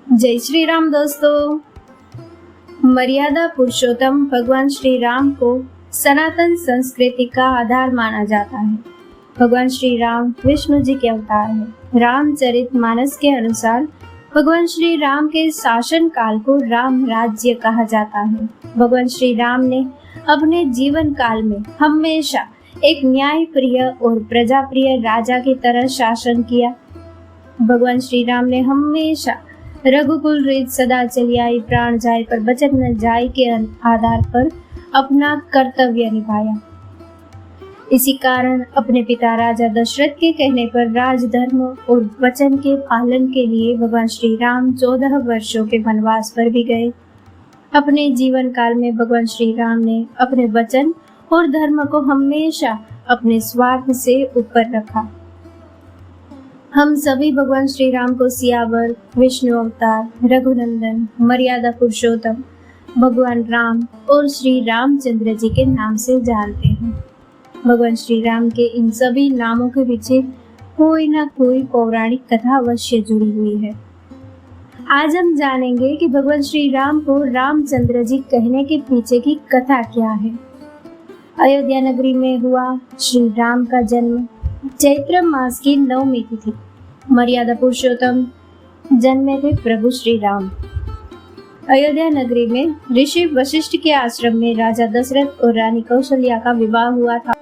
जय श्री राम दोस्तों। मर्यादा पुरुषोत्तम भगवान श्री राम को सनातन संस्कृति का आधार माना जाता है। भगवान श्री राम विष्णु जी के अवतार हैं। रामचरितमानस के अनुसार भगवान श्री राम के शासन काल को राम राज्य कहा जाता है। भगवान श्री राम ने अपने जीवन काल में हमेशा एक न्याय प्रिय और प्रजा प्रिय राजा की तरह शासन किया। भगवान श्री राम ने हमेशा रघुकुल रीत सदा चली आई, प्राण जाए पर बचन न जाए के आधार पर अपना कर्तव्य निभाया। इसी कारण अपने पिता राजा दशरथ के कहने पर राजधर्म और वचन के पालन के लिए भगवान श्री राम 14 वर्षों के वनवास पर भी गए। अपने जीवन काल में भगवान श्री राम ने अपने वचन और धर्म को हमेशा अपने स्वार्थ से ऊपर रखा। हम सभी भगवान श्री राम को सियावर, विष्णु अवतार, रघुनंदन, मर्यादा पुरुषोत्तम, भगवान राम और श्री रामचंद्र जी के नाम से जानते हैं। भगवान श्री राम के इन सभी नामों के पीछे कोई ना कोई पौराणिक कथा अवश्य जुड़ी हुई है। आज हम जानेंगे कि भगवान श्री राम को रामचंद्र जी कहने के पीछे की कथा क्या है। अयोध्या नगरी में हुआ श्री राम का जन्म चैत्र मास की 9वीं तिथि। मर्यादा पुरुषोत्तम जन्मे थे प्रभु श्री राम। अयोध्या नगरी में ऋषि वशिष्ठ के आश्रम में राजा दशरथ और रानी कौशल्या का विवाह हुआ था।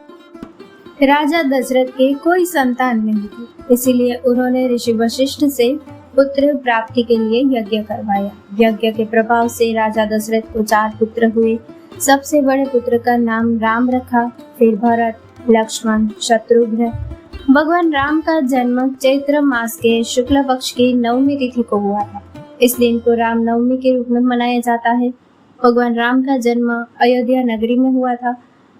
राजा दशरथ के कोई संतान नहीं थी, इसीलिए उन्होंने ऋषि वशिष्ठ से पुत्र प्राप्ति के लिए यज्ञ करवाया। यज्ञ के प्रभाव से राजा दशरथ को 4 पुत्र हुए। सबसे बड़े पुत्र का नाम राम रखा, फिर भरत, लक्ष्मण, शत्रुघ्न। भगवान राम का जन्म चैत्र मास के शुक्ल पक्ष की 9वीं तिथि को हुआ था, इसलिए इनको राम नवमी के रूप में मनाया जाता है। भगवान राम का जन्म अयोध्या नगरी में हुआ था।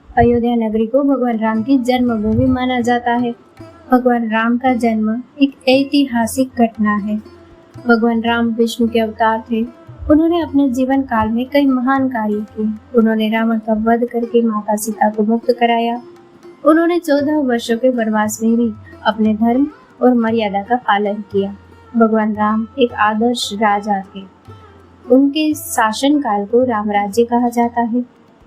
अयोध्या नगरी को भगवान राम की जन्मभूमि माना जाता है। भगवान राम का जन्म एक ऐतिहासिक घटना है। भगवान राम विष्णु के अवतार थे। उन्होंने अपने जीवन काल में कई महान कार्य किए। उन्होंने रावण का वध करके माता सीता को मुक्त कराया। उन्होंने 14 वर्षों के वनवास में भी अपने धर्म और मर्यादा का पालन किया। भगवान राम एक आदर्श राजा थे। उनके शासन काल को राम राज्य कहा जाता है।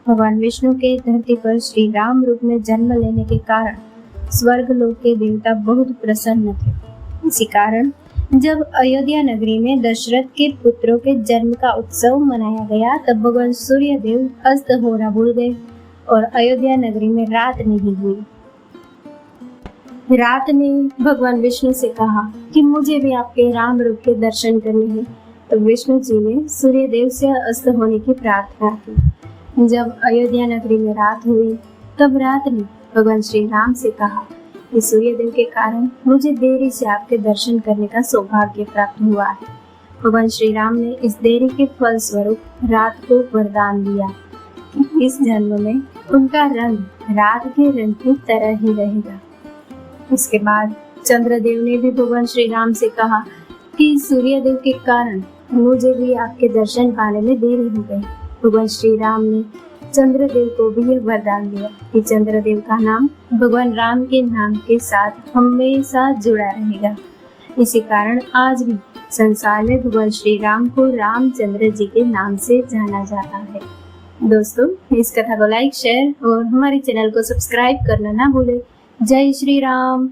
भगवान विष्णु के धरती पर श्री राम रूप में जन्म लेने के कारण स्वर्ग लोक के देवता बहुत प्रसन्न थे। इसी कारण जब अयोध्या नगरी में दशरथ के पुत्रों के जन्म का उत्सव मनाया गया, तब भगवान सूर्य देव अस्त होना भूल गए और अयोध्या नगरी में रात नहीं हुई। रात में भगवान विष्णु से कहा कि मुझे भी आपके राम रूप के दर्शन करने हैं। तो विष्णु जी ने सूर्य देव से अस्त होने की प्रार्थना की। जब अयोध्या नगरी में रात हुई, तब रात ने भगवान श्री राम से कहा कि सूर्यदेव के कारण मुझे देरी से आपके दर्शन करने का सौभाग्य प्राप्त हुआ है। भगवान श्री राम ने इस देरी के फल स्वरूप रात को वरदान दिया कि इस जन्म में उनका रंग रात के रंग की तरह ही रहेगा। इसके बाद चंद्रदेव ने भी भगवान श्री राम से कहा कि सूर्यदेव के कारण मुझे भी आपके दर्शन पाने में देरी हो गई। भगवान श्री राम ने चंद्रदेव को भी यह वरदान दिया कि चंद्रदेव का नाम भगवान राम के नाम के साथ हमेशा जुड़ा रहेगा। इसी कारण आज भी संसार में भगवान श्री राम को रामचंद्र जी के नाम से जाना जाता है। दोस्तों, इस कथा को लाइक, शेयर और हमारे चैनल को सब्सक्राइब करना ना भूलें। जय श्री राम।